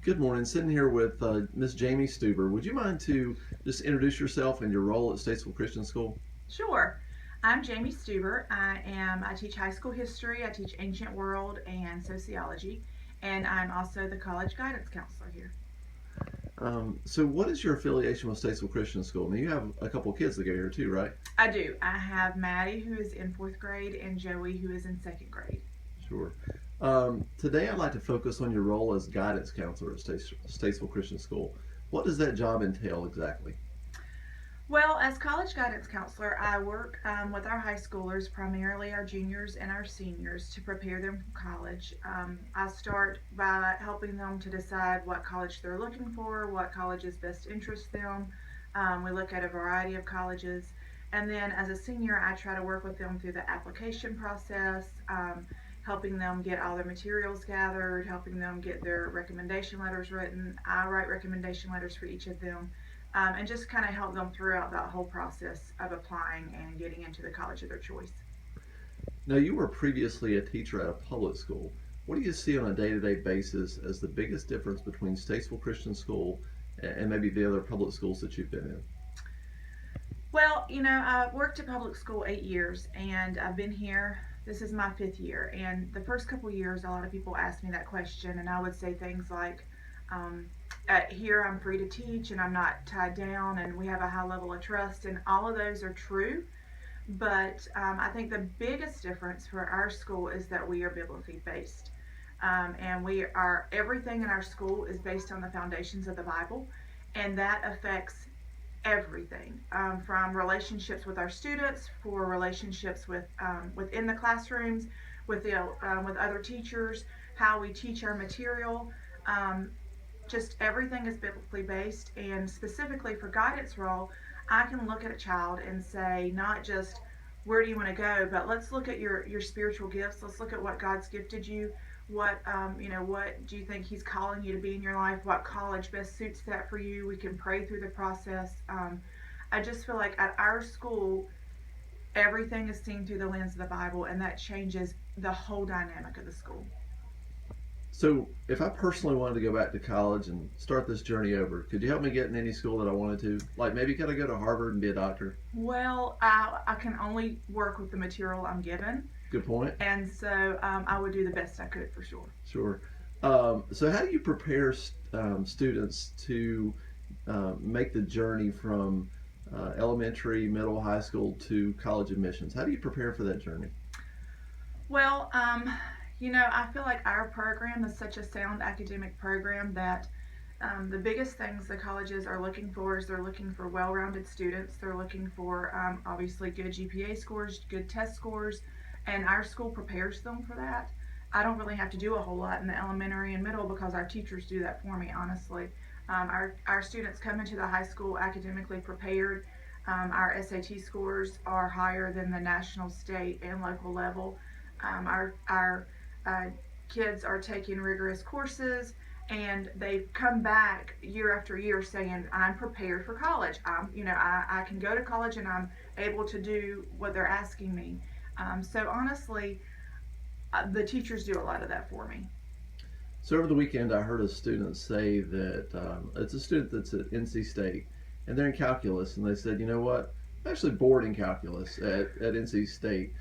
Good morning. Sitting here with Miss Jamie Stuber. Would you mind to just introduce yourself and your role at Statesville Christian School? Sure. I'm Jamie Stuber. I teach high school history, I teach ancient world and sociology, and I'm also the college guidance counselor here. So, what is your affiliation with Statesville Christian School? Now, you have a couple of kids that go here too, right? I do. I have Maddie who is in fourth grade and Joey who is in second grade. Sure. Today, I'd like to focus on your role as guidance counselor at Statesville Christian School. What does that job entail exactly? Well, as college guidance counselor, I work with our high schoolers, primarily our juniors and our seniors, to prepare them for college. I start by helping them to decide what college they're looking for, what colleges best interest them. We look at a variety of colleges. And then as a senior, I try to work with them through the application process, helping them get all their materials gathered, helping them get their recommendation letters written. I write recommendation letters for each of them, and just kind of help them throughout that whole process of applying and getting into the college of their choice. Now, you were previously a teacher at a public school. What do you see on a day to day basis as the biggest difference between Statesville Christian School and maybe the other public schools that you've been in? Well, I worked at public school 8 years, and I've been here. This is my fifth year, and the first couple years, a lot of people asked me that question, and I would say things like, here I'm free to teach, and I'm not tied down, and we have a high level of trust, and all of those are true. But I think the biggest difference for our school is that we are biblically based. And we are everything in our school is based on the foundations of the Bible, and that affects everything from relationships with our students, for relationships within the classrooms, with other teachers, how we teach our material. Um, just everything is biblically based, and specifically for guidance role, I can look at a child and say not just where do you want to go, but let's look at your spiritual gifts. Let's look at what God's gifted you. What do you think He's calling you to be in your life? What college best suits that for you? We can pray through the process. I just feel like at our school, everything is seen through the lens of the Bible, and that changes the whole dynamic of the school. So, if I personally wanted to go back to college and start this journey over, could you help me get in any school that I wanted to? Like maybe could I go to Harvard and be a doctor? Well, I can only work with the material I'm given, Good point. and so I would do the best I could for sure. Sure. So, how do you prepare students to make the journey from elementary, middle, high school to college admissions? How do you prepare for that journey? Well, I feel like our program is such a sound academic program that the biggest things the colleges are looking for is they're looking for well-rounded students. They're looking for obviously good GPA scores, good test scores, and our school prepares them for that. I don't really have to do a whole lot in the elementary and middle because our teachers do that for me, honestly. Our students come into the high school academically prepared. Our SAT scores are higher than the national, state, and local level. Our kids are taking rigorous courses, and they've come back year after year saying, "I'm prepared for college. I can go to college, and I'm able to do what they're asking me." So honestly, the teachers do a lot of that for me. So, over the weekend, I heard a student say that it's a student that's at NC State, and they're in calculus, and they said, you know what? I'm actually bored in calculus at NC State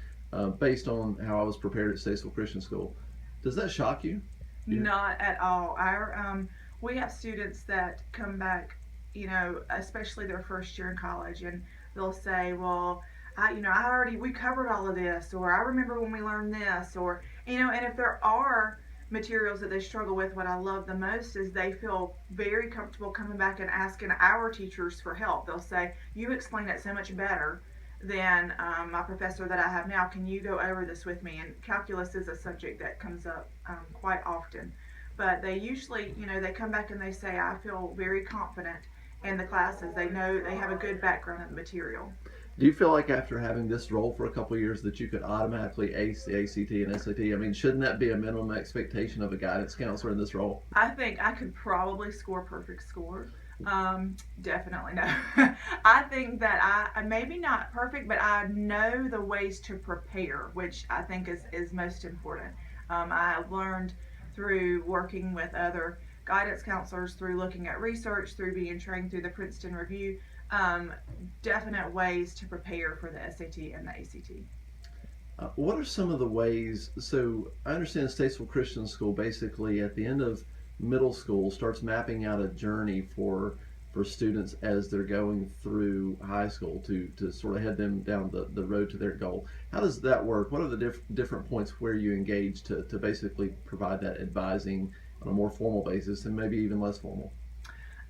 based on how I was prepared at Statesville Christian School. Does that shock you? Yeah. Not at all. We have students that come back, especially their first year in college, and they'll say, "Well, we covered all of this," or "I remember when we learned this," or and if there are materials that they struggle with, what I love the most is they feel very comfortable coming back and asking our teachers for help. They'll say, "You explain it so much better than my professor that I have now. Can you go over this with me?" And calculus is a subject that comes up quite often. But they usually, they come back and they say, "I feel very confident in the classes. They know they have a good background in the material." Do you feel like after having this role for a couple of years that you could automatically ace the ACT and SAT? I mean, shouldn't that be a minimum expectation of a guidance counselor in this role? I think I could probably score perfect score. Definitely no. I think that I maybe not perfect, but I know the ways to prepare, which I think is most important. I learned through working with other guidance counselors, through looking at research, through being trained through the Princeton Review. Um, Definite ways to prepare for the SAT and the ACT. What are some of the ways? So I understand Statesville Christian School basically at the end of middle school starts mapping out a journey for students as they're going through high school to sort of head them down the road to their goal. How does that work? What are the different points where you engage to basically provide that advising on a more formal basis and maybe even less formal?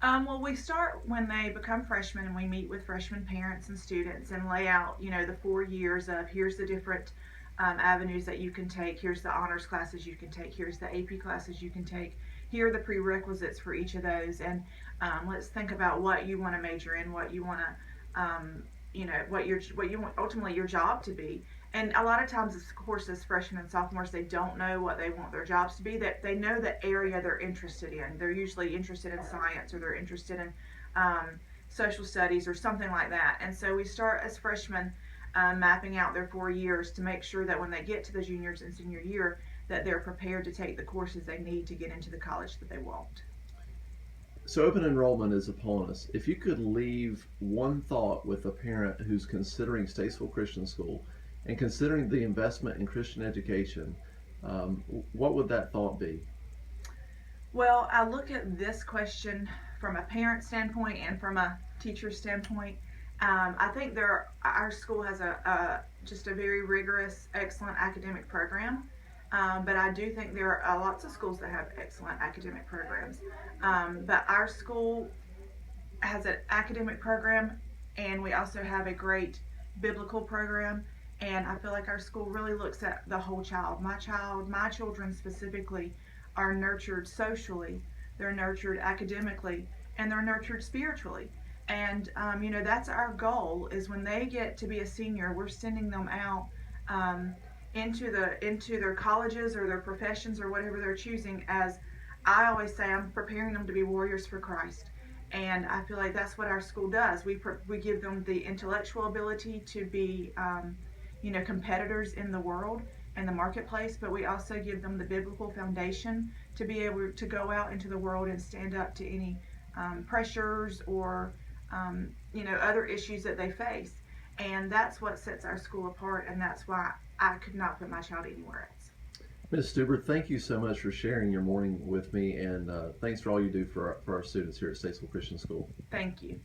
Well, we start when they become freshmen, and we meet with freshman parents and students and lay out, the 4 years of here's the different avenues that you can take. Here's the honors classes you can take. Here's the AP classes you can take. Here are the prerequisites for each of those, and let's think about what you want to major in, what you want to, what you want ultimately your job to be. And a lot of times, of course, as freshmen and sophomores, they don't know what they want their jobs to be. That they know the area they're interested in. They're usually interested in science, or they're interested in social studies or something like that. And so we start as freshmen mapping out their 4 years to make sure that when they get to the juniors and senior year, that they're prepared to take the courses they need to get into the college that they want. So open enrollment is upon us. If you could leave one thought with a parent who's considering Statesville Christian School and considering the investment in Christian education, what would that thought be? Well, I look at this question from a parent standpoint and from a teacher standpoint. I think our school has just a very rigorous, excellent academic program. But I do think there are lots of schools that have excellent academic programs. But our school has an academic program, and we also have a great biblical program. And I feel like our school really looks at the whole child. My children specifically are nurtured socially, they're nurtured academically, and they're nurtured spiritually. And that's our goal. Is when they get to be a senior, we're sending them out into their colleges or their professions or whatever they're choosing. As I always say, I'm preparing them to be warriors for Christ. And I feel like that's what our school does. We give them the intellectual ability to be competitors in the world and the marketplace, but we also give them the biblical foundation to be able to go out into the world and stand up to any pressures or other issues that they face. And that's what sets our school apart, and that's why I could not put my child anywhere else. Ms. Stuber, thank you so much for sharing your morning with me, and thanks for all you do for our students here at Statesville Christian School. Thank you.